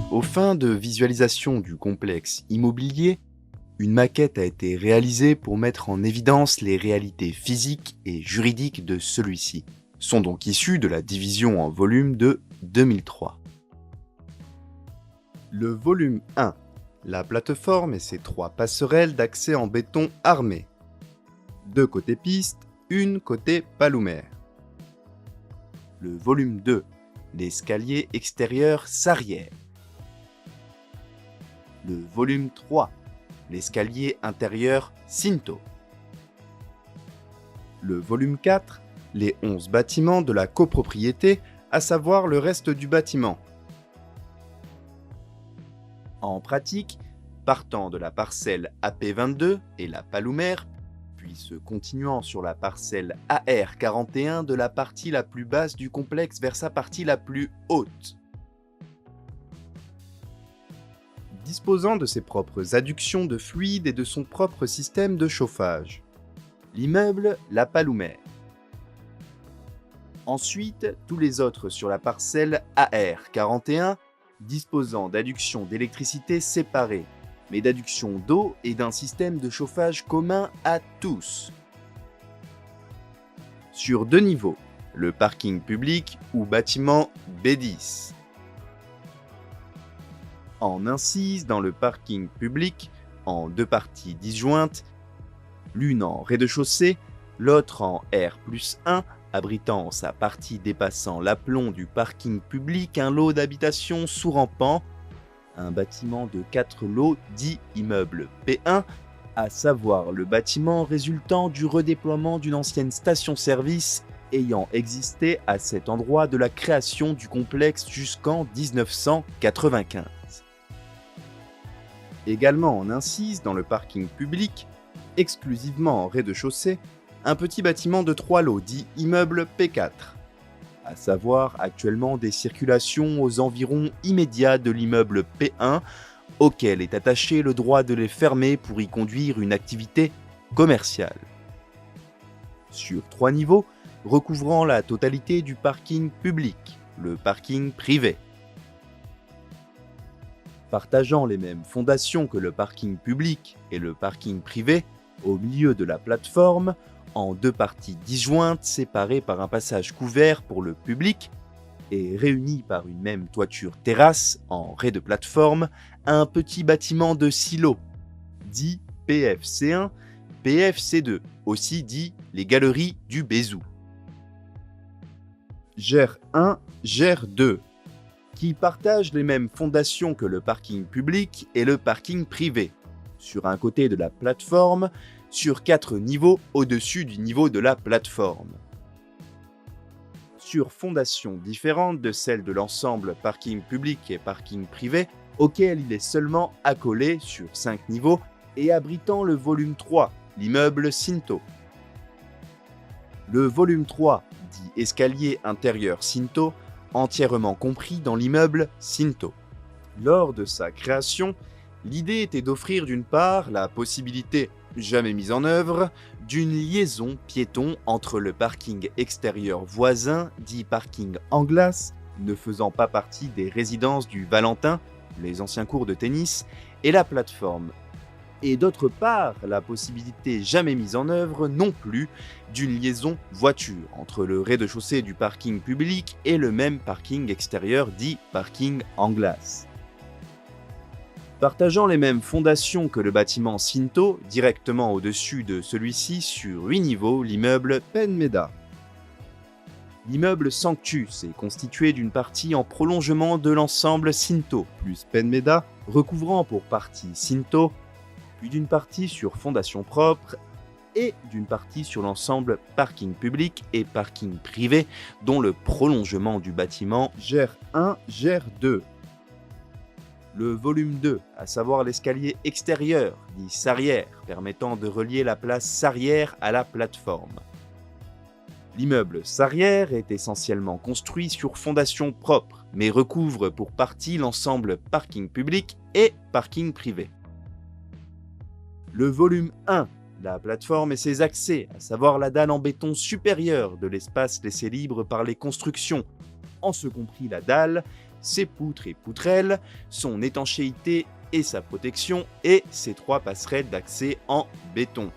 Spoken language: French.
Aux fins de visualisation du complexe immobilier, une maquette a été réalisée pour mettre en évidence les réalités physiques et juridiques de celui-ci. Sont donc issues de la division en volumes de 2003. Le volume 1, la plateforme et ses 3 passerelles d'accès en béton armé. 2 côté piste, 1 côté palomère. Le volume 2, l'escalier extérieur Sarrière. Le volume 3, l'escalier intérieur Cinto. Le volume 4, les 11 bâtiments de la copropriété, à savoir le reste du bâtiment. En pratique, partant de la parcelle AP22 et la palomère, puis se continuant sur la parcelle AR41 de la partie la plus basse du complexe vers sa partie la plus haute. Disposant de ses propres adductions de fluide et de son propre système de chauffage. L'immeuble, la palomère. Ensuite, tous les autres sur la parcelle AR41, disposant d'adductions d'électricité séparées, mais d'adduction d'eau et d'un système de chauffage commun à tous. Sur 2 niveaux, le parking public ou bâtiment B10. En incise dans le parking public, en 2 parties disjointes, l'une en rez-de-chaussée, l'autre en R+1, abritant sa partie dépassant l'aplomb du parking public un lot d'habitations sous-rampant, un bâtiment de 4 lots dit immeuble P1, à savoir le bâtiment résultant du redéploiement d'une ancienne station-service ayant existé à cet endroit de la création du complexe jusqu'en 1995. Également en incise dans le parking public, exclusivement en rez-de-chaussée, un petit bâtiment de 3 lots dit immeuble P4, à savoir actuellement des circulations aux environs immédiats de l'immeuble P1, auquel est attaché le droit de les fermer pour y conduire une activité commerciale. Sur 3 niveaux, recouvrant la totalité du parking public, le parking privé. Partageant les mêmes fondations que le parking public et le parking privé, au milieu de la plateforme, en 2 parties disjointes séparées par un passage couvert pour le public et réunies par une même toiture terrasse en raie de plateforme, un petit bâtiment de silo, dit PFC1, PFC2, aussi dit les galeries du Bézou. GER 1, GER 2, qui partagent les mêmes fondations que le parking public et le parking privé, sur un côté de la plateforme, sur 4 niveaux au-dessus du niveau de la plateforme. Sur fondations différentes de celles de l'ensemble parking public et parking privé, auquel il est seulement accolé sur 5 niveaux et abritant le volume 3, l'immeuble Cinto. Le volume 3, dit escalier intérieur Cinto, entièrement compris dans l'immeuble Cinto. Lors de sa création, l'idée était d'offrir d'une part la possibilité, jamais mise en œuvre, d'une liaison piéton entre le parking extérieur voisin, dit parking en glace, ne faisant pas partie des résidences du Valentin, les anciens cours de tennis, et la plateforme. Et d'autre part, la possibilité jamais mise en œuvre non plus d'une liaison voiture entre le rez-de-chaussée du parking public et le même parking extérieur dit parking en glace. Partageant les mêmes fondations que le bâtiment Cinto, directement au-dessus de celui-ci sur 8 niveaux, l'immeuble Penmeda. L'immeuble Sanctus est constitué d'une partie en prolongement de l'ensemble Cinto, plus Penmeda, recouvrant pour partie Cinto, puis d'une partie sur fondation propre et d'une partie sur l'ensemble parking public et parking privé, dont le prolongement du bâtiment GER 1, GER 2. Le volume 2, à savoir l'escalier extérieur, dit Sarrière, permettant de relier la place Sarrière à la plateforme. L'immeuble Sarrière est essentiellement construit sur fondation propre, mais recouvre pour partie l'ensemble parking public et parking privé. Le volume 1, la plateforme et ses accès, à savoir la dalle en béton supérieure de l'espace laissé libre par les constructions, en ce compris la dalle, ses poutres et poutrelles, son étanchéité et sa protection, et ses 3 passerelles d'accès en béton.